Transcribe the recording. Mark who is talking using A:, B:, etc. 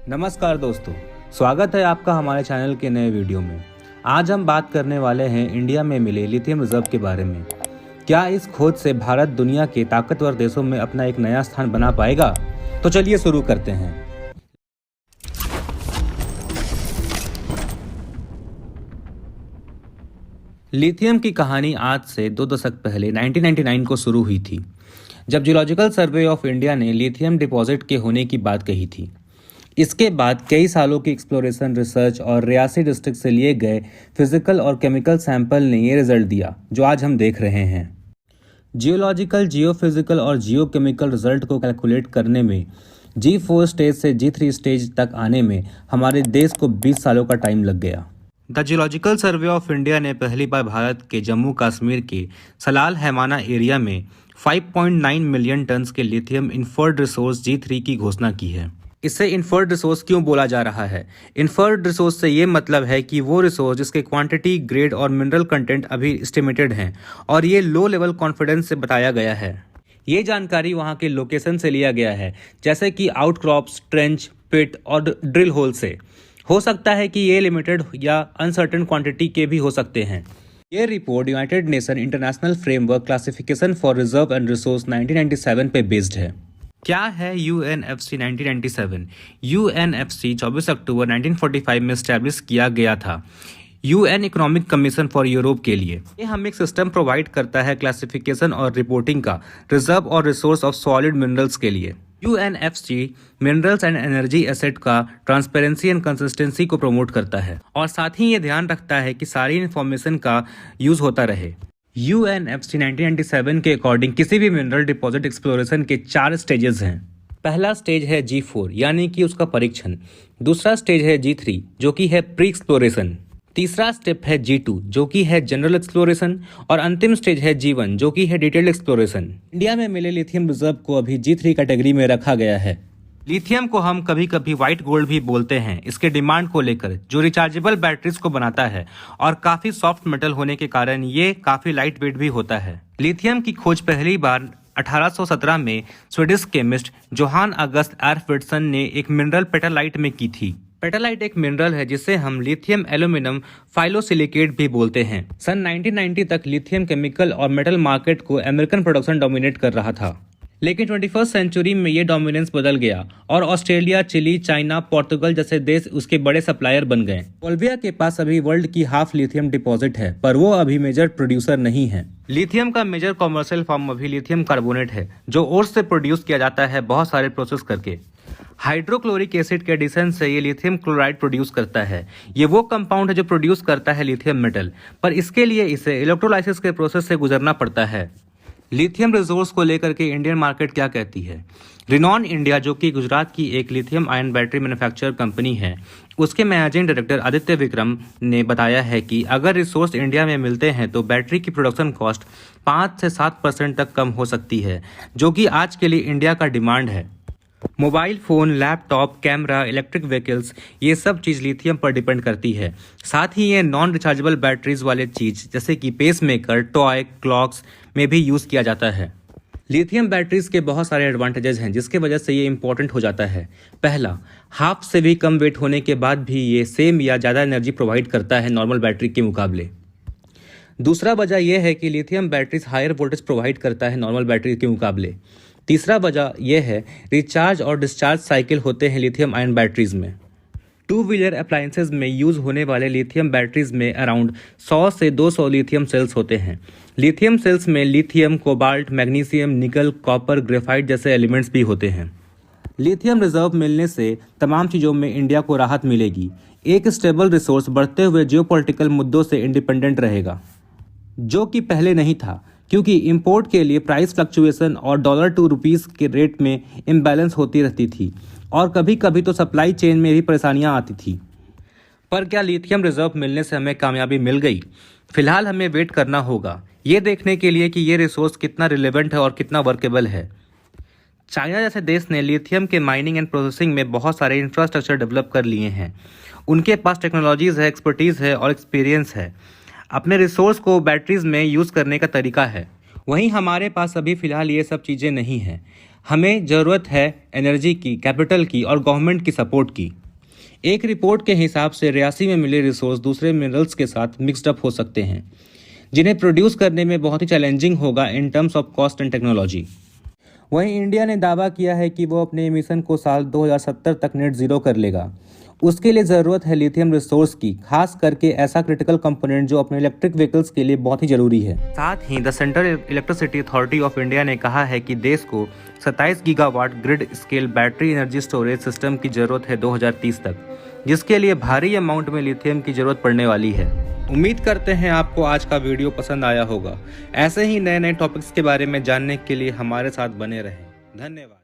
A: नमस्कार दोस्तों, स्वागत है आपका हमारे चैनल के नए वीडियो में। आज हम बात करने वाले हैं इंडिया में मिले लिथियम रिजर्व के बारे में। क्या इस खोज से भारत दुनिया के ताकतवर देशों में अपना एक नया स्थान बना पाएगा? तो चलिए शुरू करते हैं। लिथियम की कहानी आज से 2 दशक पहले 1999 को शुरू हुई थी, जब जियोलॉजिकल सर्वे ऑफ इंडिया ने लिथियम डिपॉजिट के होने की बात कही थी। इसके बाद कई सालों की एक्सप्लोरेशन रिसर्च और रियासी डिस्ट्रिक्ट से लिए गए फिजिकल और केमिकल सैंपल ने ये रिजल्ट दिया जो आज हम देख रहे हैं। जियोलॉजिकल, जियोफिजिकल और जियोकेमिकल रिजल्ट को कैलकुलेट करने में G4 स्टेज से G3 स्टेज तक आने में हमारे देश को 20 सालों का टाइम लग गया। The geological survey of India ने पहली बार भारत के जम्मू कश्मीर के सलाल हैमाना एरिया में 5.9 मिलियन टन्स के लिथियम इन्फर्ड रिसोर्स G3 की घोषणा की है। इसे इन्फर्ड रिसोर्स क्यों बोला जा रहा है? इन्फर्ड रिसोर्स से ये मतलब है कि वो रिसोर्स जिसके क्वांटिटी, ग्रेड और मिनरल कंटेंट अभी एस्टिमेटेड हैं और ये लो लेवल कॉन्फिडेंस से बताया गया है। ये जानकारी वहाँ के लोकेशन से लिया गया है, जैसे कि आउटक्रॉप्स, ट्रेंच, पिट और ड्रिल होल से। हो सकता है कि ये लिमिटेड या अनसर्टेन क्वांटिटी के भी हो सकते हैं। ये report United nation international framework classification for reserve and resource 1997 पे बेस्ड है। क्या है UNFC 1997? UNFC 24 अक्टूबर 1945 में स्टैब्लिश किया गया था UN economic commission for Europe के लिए। ये हमें एक सिस्टम प्रोवाइड करता है क्लासिफिकेशन और रिपोर्टिंग का रिजर्व और रिसोर्स ऑफ सॉलिड मिनरल्स के लिए। UNFC minerals and energy asset का ट्रांसपेरेंसी एंड कंसिस्टेंसी को प्रमोट करता है और साथ ही ये ध्यान रखता है कि सारी इन्फॉर्मेशन का यूज होता रहे। UNFC 1997 के अकॉर्डिंग किसी भी मिनरल डिपॉजिट एक्सप्लोरेशन के 4 स्टेजेस हैं। पहला स्टेज है G4 यानी कि उसका परीक्षण। दूसरा स्टेज है G3 जो कि है प्री एक्सप्लोरेशन। तीसरा स्टेप है G2 जो कि है जनरल एक्सप्लोरेशन और अंतिम स्टेज है G1 जो कि है डिटेल्ड एक्सप्लोरेशन। इंडिया में मिले लिथियम रिजर्व को अभी G3 कैटेगरी में रखा गया है। लिथियम को हम कभी कभी व्हाइट गोल्ड भी बोलते हैं इसके डिमांड को लेकर, जो रिचार्जेबल बैटरीज को बनाता है और काफी सॉफ्ट मेटल होने के कारण ये काफी लाइट वेट भी होता है। लिथियम की खोज पहली बार 1817 में स्वीडिश केमिस्ट जोहान अगस्त एर्फविट्सन ने एक मिनरल पेटालाइट में की थी। पेटालाइट एक मिनरल है जिसे हम लिथियम एल्यूमिनियम फाइलोसिलिकेट भी बोलते हैं। सन 1990 तक लिथियम केमिकल और मेटल मार्केट को अमेरिकन प्रोडक्शन डोमिनेट कर रहा था, लेकिन 21st सेंचुरी में ये डोमिनेंस बदल गया और ऑस्ट्रेलिया, चिली, चाइना, पोर्तुगल जैसे देश उसके बड़े सप्लायर बन गए। बोल्विया के पास अभी वर्ल्ड की हाफ लिथियम डिपॉजिट है, पर वो अभी मेजर प्रोड्यूसर नहीं है। लिथियम का मेजर कॉमर्शियल फॉर्म अभी लिथियम कार्बोनेट है, जो ओर से प्रोड्यूस किया जाता है बहुत सारे प्रोसेस करके। हाइड्रोक्लोरिक एसिड के एडिशन से ये लिथियम क्लोराइड प्रोड्यूस करता है। ये वो कंपाउंड है जो प्रोड्यूस करता है लिथियम मेटल, पर इसके लिए इसे इलेक्ट्रोलाइसिस के प्रोसेस से गुजरना पड़ता है। लिथियम रिसोर्स को लेकर के इंडियन मार्केट क्या कहती है? रिनॉन इंडिया, जो कि गुजरात की एक lithium ion battery manufacturer company है, उसके मैनेजिंग डायरेक्टर आदित्य विक्रम ने बताया है कि अगर रिसोर्स इंडिया में मिलते हैं तो बैटरी की प्रोडक्शन कॉस्ट 5 से 7% तक कम हो सकती है, जो कि आज के लिए इंडिया का डिमांड है। Mobile phone, laptop, camera, electric vehicles, ये सब चीज़ लिथियम पर डिपेंड करती है। साथ ही ये नॉन रिचार्जेबल बैटरीज वाले चीज़ जैसे कि पेस मेकर, टॉय, क्लॉक्स में भी यूज़ किया जाता है। लिथियम बैटरीज के बहुत सारे एडवांटेजेस हैं जिसके वजह से ये इंपॉर्टेंट हो जाता है। पहला, हाफ से भी कम वेट होने के बाद भी ये सेम या ज़्यादा एनर्जी प्रोवाइड करता है नॉर्मल बैटरी के मुकाबले। दूसरा वजह यह है कि lithium batteries higher voltage provide करता है नॉर्मल बैटरी के मुकाबले। तीसरा वजह यह है रिचार्ज और डिस्चार्ज साइकिल होते हैं लिथियम आयन बैटरीज में। 2 व्हीलर अप्लायंसेज में यूज होने वाले लिथियम बैटरीज में अराउंड 100 से 200 लिथियम सेल्स होते हैं। लिथियम सेल्स में लिथियम, कोबाल्ट, मैग्नीशियम, निकल, कॉपर, ग्रेफाइट जैसे एलिमेंट्स भी होते हैं। लिथियम रिजर्व मिलने से तमाम चीज़ों में इंडिया को राहत मिलेगी। एक स्टेबल रिसोर्स बढ़ते हुए जियोपॉलिटिकल मुद्दों से इंडिपेंडेंट रहेगा, जो कि पहले नहीं था, क्योंकि इंपोर्ट के लिए प्राइस फ्लक्चुएशन और डॉलर टू रुपीस के रेट में इम्बैलेंस होती रहती थी और कभी कभी तो सप्लाई चेन में भी परेशानियां आती थी। पर क्या लिथियम रिजर्व मिलने से हमें कामयाबी मिल गई? फिलहाल हमें वेट करना होगा ये देखने के लिए कि ये रिसोर्स कितना रिलेवेंट है और कितना वर्केबल है। चाइना जैसे देश ने लिथियम के माइनिंग एंड प्रोसेसिंग में बहुत सारे इंफ्रास्ट्रक्चर डेवलप कर लिए हैं। उनके पास टेक्नोलॉजीज़ है, एक्सपर्टीज़ है और एक्सपीरियंस है। अपने रिसोर्स को बैटरीज में यूज़ करने का तरीका है। वहीं हमारे पास अभी फ़िलहाल ये सब चीज़ें नहीं हैं। हमें ज़रूरत है एनर्जी की, कैपिटल की और गवर्नमेंट की सपोर्ट की। एक रिपोर्ट के हिसाब से रियासी में मिले रिसोर्स दूसरे मिनरल्स के साथ मिक्सड अप हो सकते हैं, जिन्हें प्रोड्यूस करने में बहुत ही चैलेंजिंग होगा in terms of cost and technology. वहीं इंडिया ने दावा किया है कि वो अपने एमिशन को साल 2070 तक नेट जीरो कर लेगा। उसके लिए ज़रूरत है लिथियम रिसोर्स की, खास करके ऐसा क्रिटिकल कंपोनेंट जो अपने इलेक्ट्रिक व्हीकल्स के लिए बहुत ही ज़रूरी है। साथ ही the central electricity authority of India ने कहा है कि देश को 27 gigawatt grid scale battery energy storage system की ज़रूरत है 2030 तक, जिसके लिए भारी अमाउंट में लिथियम की ज़रूरत पड़ने वाली है। उम्मीद करते हैं आपको आज का वीडियो पसंद आया होगा। ऐसे ही नए नए टॉपिक्स के बारे में जानने के लिए हमारे साथ बने रहें। धन्यवाद।